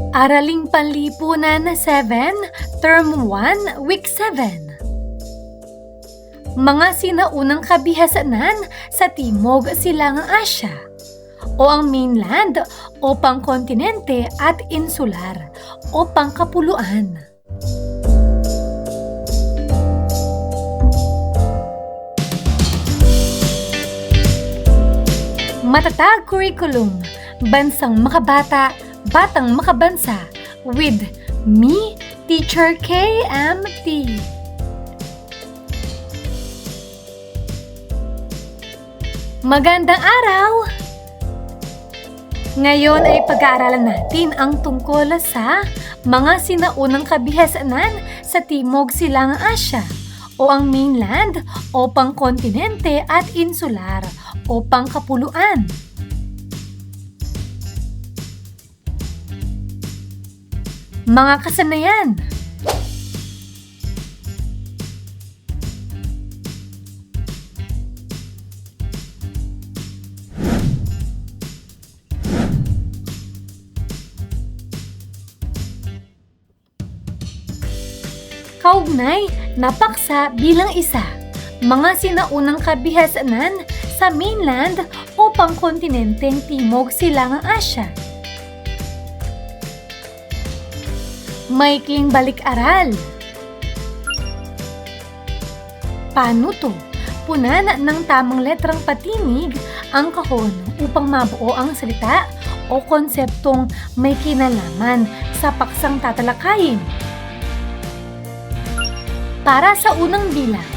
Araling Panlipunan 7, Term 1, Week 7. Mga sinaunang kabihasanan sa Timog Silangang Asya o ang mainland o pangkontinente at insular o pangkapuluan. Matatag curriculum, bansang makabata, batang makabansa, with me, Teacher KMT. Magandang araw! Ngayon ay pag-aaralan natin ang tungkol sa mga sinaunang kabihasanan sa Timog Silangang Asya o ang mainland o pangkontinente at insular o pangkapuluan. Mga kasanayan. Kaugnay na paksa bilang isa. Mga sinaunang kabihasanan sa mainland o pangkontinenteng Timog Silangang Asya. Maikling balik-aral. Panuto, punan ng tamang letrang patinig ang kahon upang mabuo ang salita o konseptong may kinalaman sa paksang tatalakayin. Para sa unang bilang,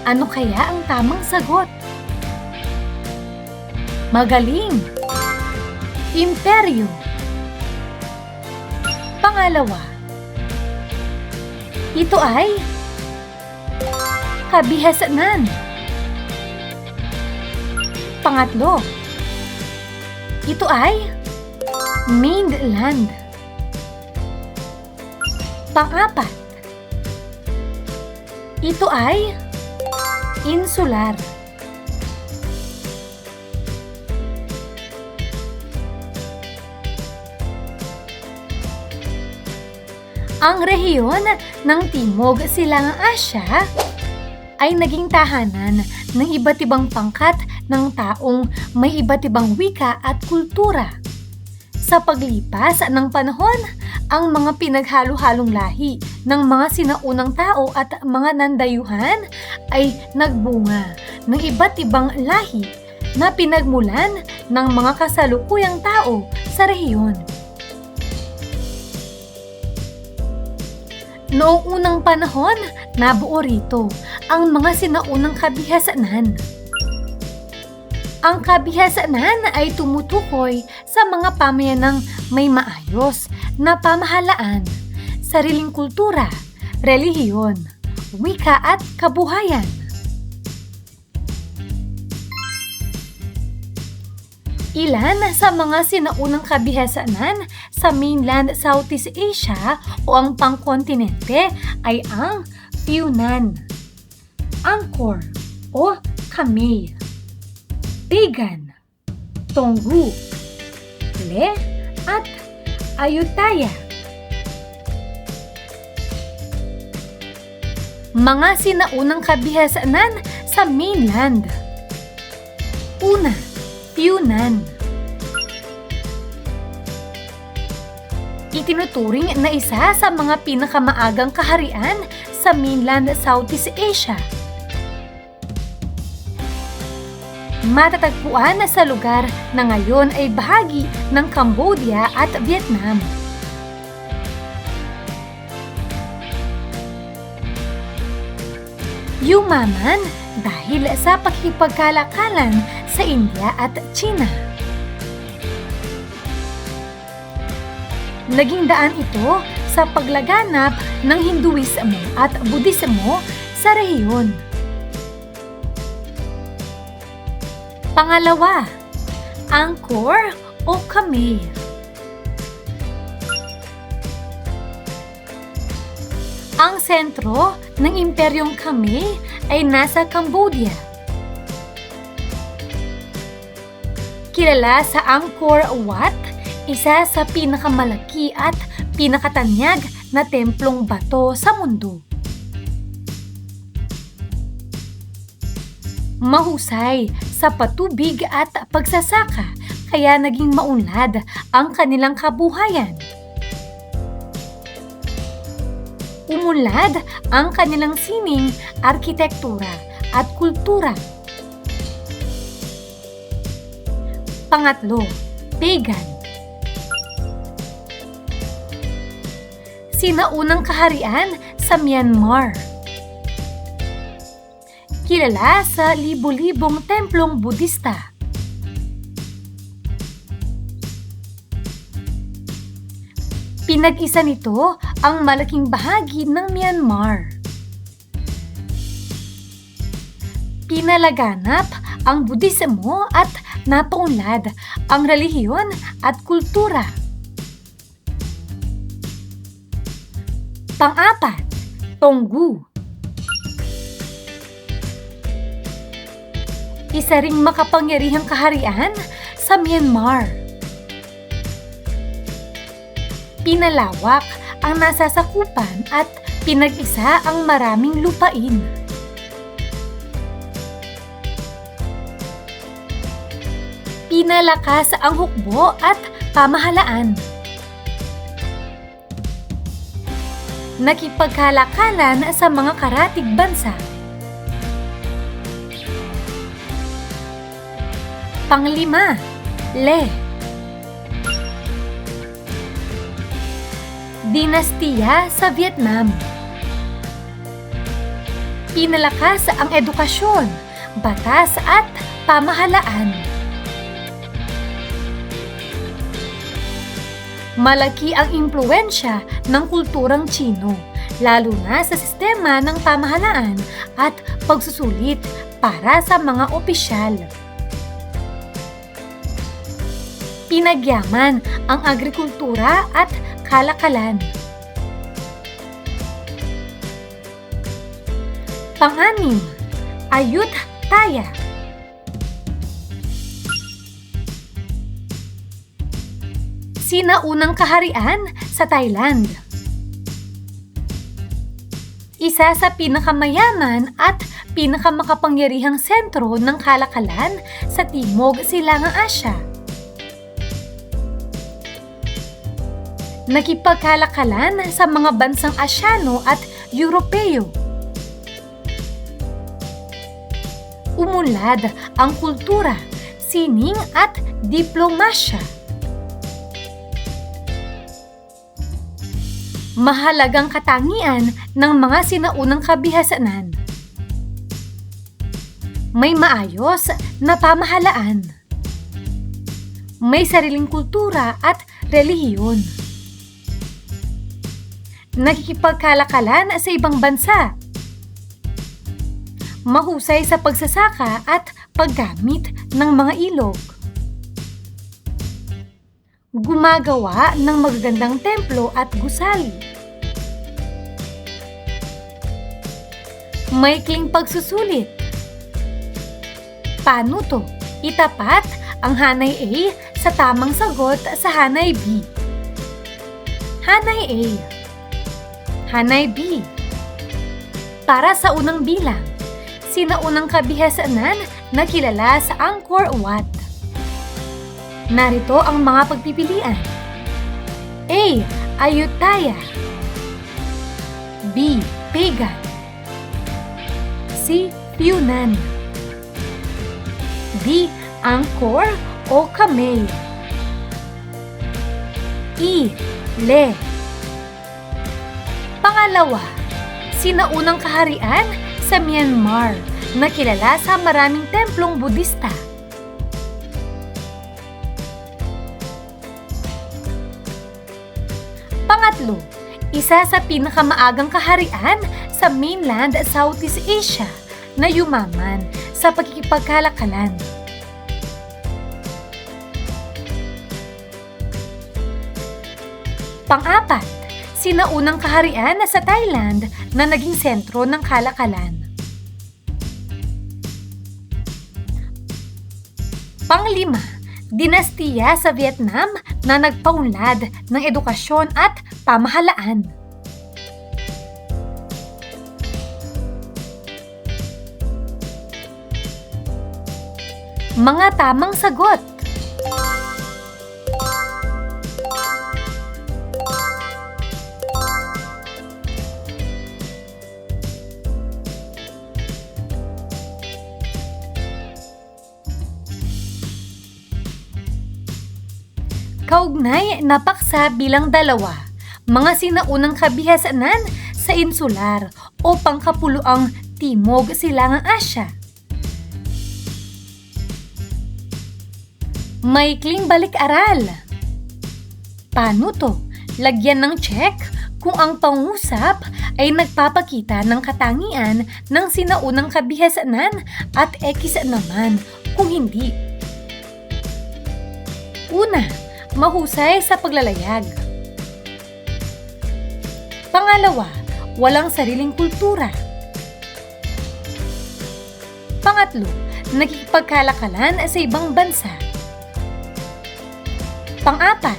ano kaya ang tamang sagot? Magaling. Imperyo. Pangalawa, ito ay kabihasanan. Pangatlo, ito ay mainland. Pang-apat, ito ay insular. Ang rehiyon ng Timog Silangang Asya ay naging tahanan ng iba't ibang pangkat ng taong may iba't ibang wika at kultura. Sa paglipas ng panahon, ang mga pinaghalo-halong lahi ng mga sinaunang tao at mga nandayuhan ay nagbunga ng iba't ibang lahi na pinagmulan ng mga kasalukuyang tao sa rehiyon. Noong unang panahon, nabuo rito ang mga sinaunang kabihasanan. Ang kabihasanan ay tumutukoy sa mga pamayanang may maayos na pamahalaan, sariling kultura, relihiyon, wika at kabuhayan. Ilan sa mga sinaunang kabihasanan sa mainland Southeast Asia o ang pangkontinente ay ang Funan, Angkor o Kamay, Pagan, Tonggu, Le at Ayutthaya. Mga sinaunang kabihasanan sa mainland. Una, Funan. Itinuturing na isa sa mga pinakamaagang kaharian sa mainland Southeast Asia. Matatagpuan sa lugar na ngayon ay bahagi ng Cambodia at Vietnam. Yumaman dahil sa pakikipagkalakalan sa India at China. Naging daan ito sa paglaganap ng Hinduismo at Budismo sa rehiyon. Pangalawa, Angkor o Kamay. Ang sentro ng Imperyong Kamay ay nasa Cambodia. Kilala sa Angkor Wat, Isa sa pinakamalaki at pinakatanyag na templong bato sa mundo. Mahusay sa patubig at pagsasaka, kaya naging maunlad ang kanilang kabuhayan. Umunlad ang kanilang sining, arkitektura at kultura. Pangatlo, pagan. Sinaunang kaharian sa Myanmar. Kilala sa libu-libong templong Budista. Pinag-isa nito ang malaking bahagi ng Myanmar. Pinalaganap ang Budismo at napaunlad ang relihiyon at kultura. Pang-apat, Tonggu. Isa ring makapangyarihang kaharian sa Myanmar. Pinalawak ang nasasakupan at pinag-isa ang maraming lupain. Pinalakas ang hukbo at pamahalaan. Nakipagkalakalan sa mga karatig bansa. Panglima, Le. Dinastiya sa Vietnam. Pinalakas ang edukasyon, batas at pamahalaan. Malaki ang impluwensya ng kulturang Tsino, lalo na sa sistema ng pamahalaan at pagsusulit para sa mga opisyal. Pinagyaman ang agrikultura at kalakalan. Pang-anim, Ayutthaya. Sinaunang kaharian sa Thailand. Isa sa pinakamayaman at pinakamakapangyarihang sentro ng kalakalan sa Timog Silangang Asya. Nakipagkalakalan sa mga bansang Asyano at Europeo. Umunlad ang kultura, sining at diplomasya. Mahalagang katangian ng mga sinaunang kabihasanan. May maayos na pamahalaan. May sariling kultura at relihiyon. Nakikipagkalakalan sa ibang bansa. Mahusay sa pagsasaka at paggamit ng mga ilog. Gumagawa ng magagandang templo at gusali. Maikling pagsusulit. Paano to? Itapat ang Hanay A sa tamang sagot sa Hanay B. Hanay A. Hanay B. Para sa unang bilang, sinaunang kabihasanan na kilala sa Angkor Wat. Narito ang mga pagpipilian. A. Ayutthaya. B. Pagan. C. Funan. D. Angkor o Khmer. E. Le. Pangalawa, sinaunang kaharian sa Myanmar na kilala sa maraming templong Budista. Pangatlo, isa sa pinakamaagang kaharian sa mainland Southeast Asia na yumaman sa pagkikipagkalakalan. Pang-apat, sinaunang kaharian sa Thailand na naging sentro ng kalakalan. Pang-lima, dinastiya sa Vietnam na nagpaunlad ng edukasyon at pamahalaan. Mga tamang sagot. Kaugnay na paksa bilang dalawa, mga sinaunang kabihasanan sa insular o pangkapuluang Timog Silangang Asya. Maikling balik-aral. Paano to? Lagyan ng check kung ang pangusap ay nagpapakita ng katangian ng sinaunang kabihasanan at X naman kung hindi. Una, mahusay sa paglalayag. Pangalawa, walang sariling kultura. Pangatlo, nakikipagkalakalan sa ibang bansa. Pang-apat,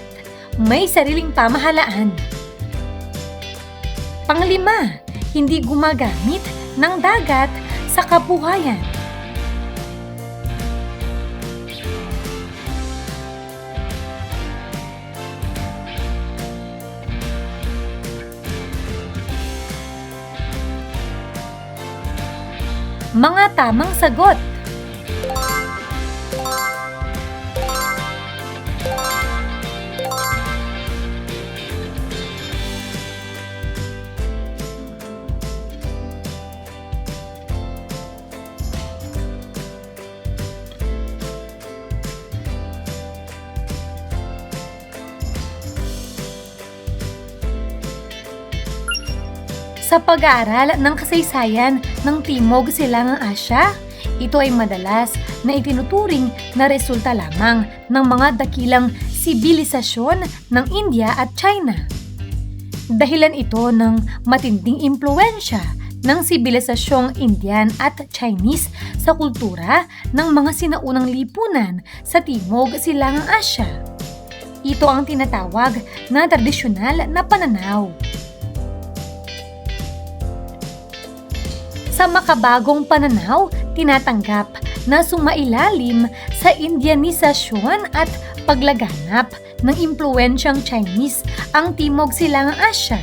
may sariling pamahalaan. Panglima, hindi gumagamit ng dagat sa kabuhayan. Mga tamang sagot. Sa pag-aaral ng kasaysayan ng Timog Silangang Asya, ito ay madalas na itinuturing na resulta lamang ng mga dakilang sibilisasyon ng India at China. Dahilan ito ng matinding impluwensya ng sibilisasyong Indian at Chinese sa kultura ng mga sinaunang lipunan sa Timog Silangang Asya. Ito ang tinatawag na tradisyonal na pananaw. Sa makabagong pananaw, tinatanggap na sumailalim sa Indianisasyon at paglaganap ng impluwensyang Chinese ang Timog Silangang Asya.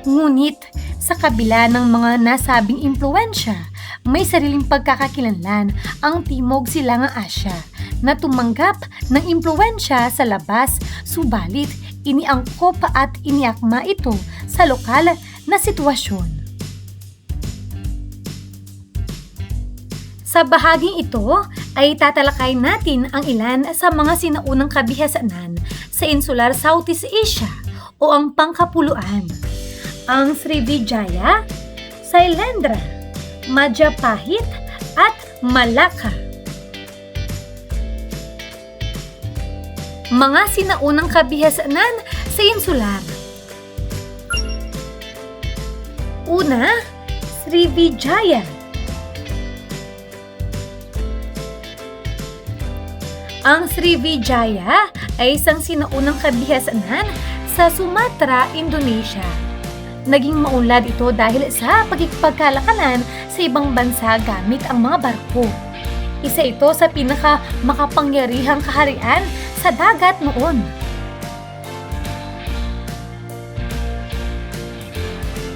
Ngunit, sa kabila ng mga nasabing impluwensya, may sariling pagkakakilanlan ang Timog Silangang Asya na tumanggap ng impluwensya sa labas, subalit iniangkop at iniakma ito sa lokal na sitwasyon. Sa bahaging ito ay tatalakay natin ang ilan sa mga sinaunang kabihasanan sa Insular Southeast Asia o ang pangkapuluan. Ang Srivijaya, Sailendra, Majapahit at Malacca. Mga sinaunang kabihasanan sa insular. Una, Srivijaya. Ang Srivijaya ay isang sinaunang kabihasanan sa Sumatra, Indonesia. Naging maunlad ito dahil sa pagkikipagkalakalan sa ibang bansa gamit ang mga barko. Isa ito sa pinakamakapangyarihang kaharian sa dagat noon.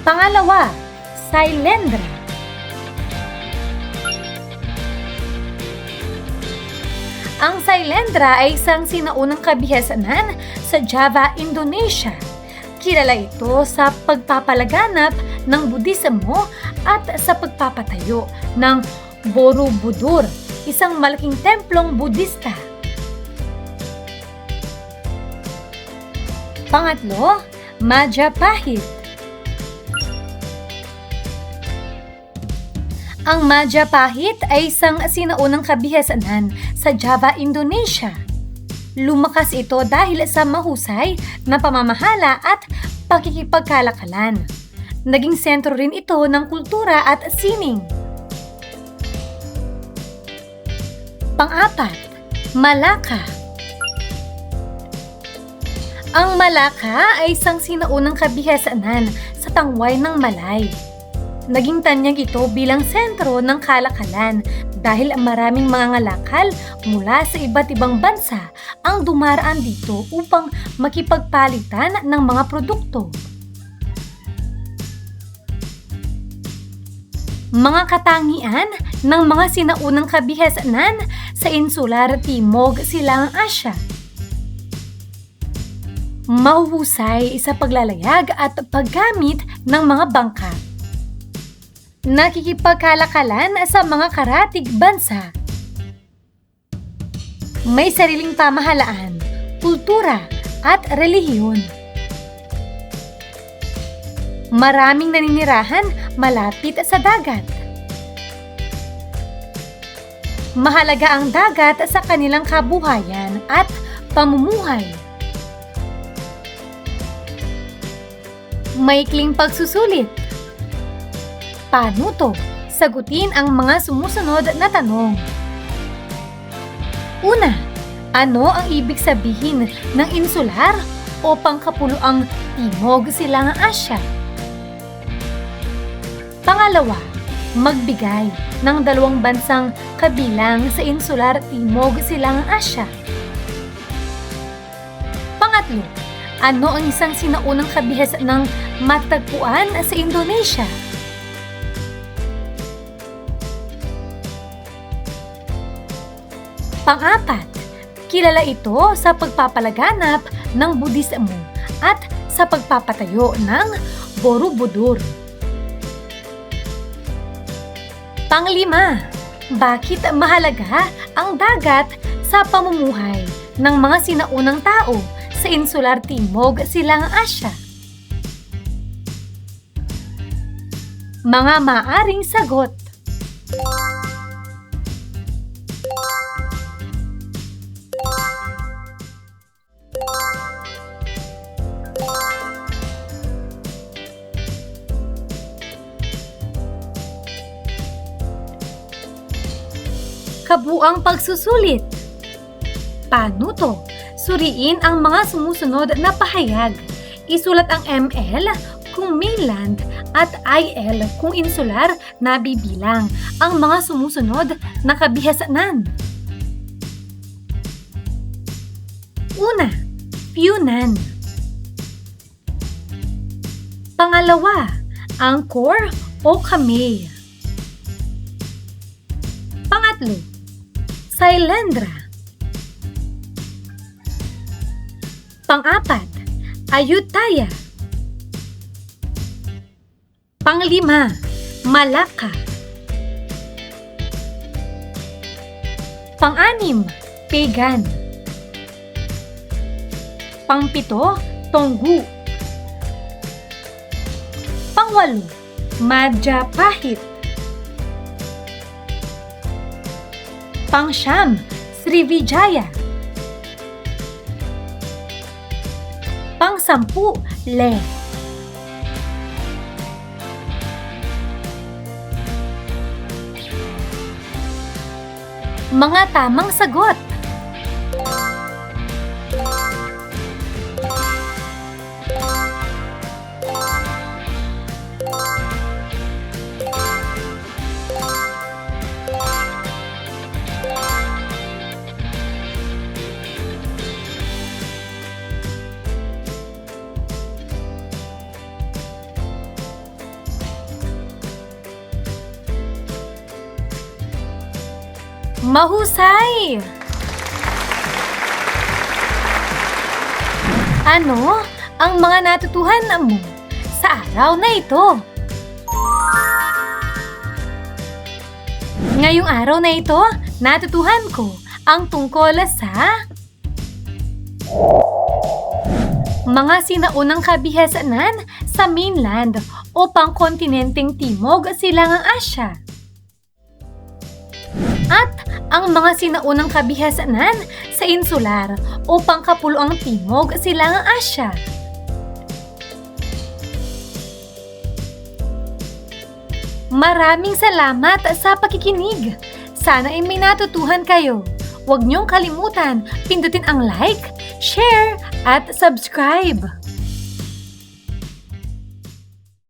Pangalawa, Sailendra. Ang Sailendra ay isang sinaunang kabihasanan sa Java, Indonesia. Kilala ito sa pagpapalaganap ng Budismo at sa pagpapatayo ng Borobudur, isang malaking templong Budista. Pangatlo, Majapahit. Ang Majapahit ay isang sinaunang kabihasanan sa Java, Indonesia. Lumakas ito dahil sa mahusay na pamamahala at pakikipagkalakalan. Naging sentro rin ito ng kultura at sining. Pang-apat, Malacca. Ang Malacca ay isang sinaunang kabihasanan sa tangway ng Malay. Naging tanyag ito bilang sentro ng kalakalan dahil maraming mga ngalakal mula sa iba't ibang bansa ang dumaraan dito upang makipagpalitan ng mga produkto. Mga katangian ng mga sinaunang kabihasanan sa Insular Timog Silangang Asya. Mahuhusay sa paglalayag at paggamit ng mga bangka. Nakikipagkalakalan sa mga karatig bansa. May sariling pamahalaan, kultura at relihiyon. Maraming naninirahan malapit sa dagat. Mahalaga ang dagat sa kanilang kabuhayan at pamumuhay. Maikling pagsusulit. Paano to? Sagutin ang mga sumusunod na tanong. Una, ano ang ibig sabihin ng insular o pangkapuluang Timog Silangang Asya? Pangalawa, magbigay ng dalawang bansang kabilang sa Insular Timog Silangang Asya. Pangatlo, ano ang isang sinaunang kabihasan ng matatagpuan sa Indonesia? Pang-apat, kilala ito sa pagpapalaganap ng Budismo at sa pagpapatayo ng Borobudur. Pang-lima, bakit mahalaga ang dagat sa pamumuhay ng mga sinaunang tao sa Insular Timog Silangang Asya? Mga maaring sagot. Kabuang pagsusulit. Paano to? Suriin ang mga sumusunod na pahayag. Isulat ang ML kung mainland at IL kung insular na bibilang ang mga sumusunod na kabihasanan. Una, Funan. Pangalawa, Angkor o Kamay. Pangatlo, Sailendra. Pang-apat, Ayutthaya. Pang-lima, Malacca. Pang-anim, Pagan. Pang-pito, Tonggu. Pang-walo, Majapahit. Pang-siyam, Srivijaya. Pang-sampu, Leh. Mga tamang sagot. Mahusay! Ano ang mga natutuhan mo sa araw na ito? Ngayong araw na ito, natutuhan ko ang tungkol sa mga sinaunang kabihasanan sa mainland o pangkontinenteng Timog Silangang Asya. At ang mga sinaunang kabihasanan sa insular o pangkapuluang Timog Silangang Asya. Maraming salamat sa pakikinig. Sana ay may natutuhan kayo. Huwag niyong kalimutan pindutin ang like, share, at subscribe.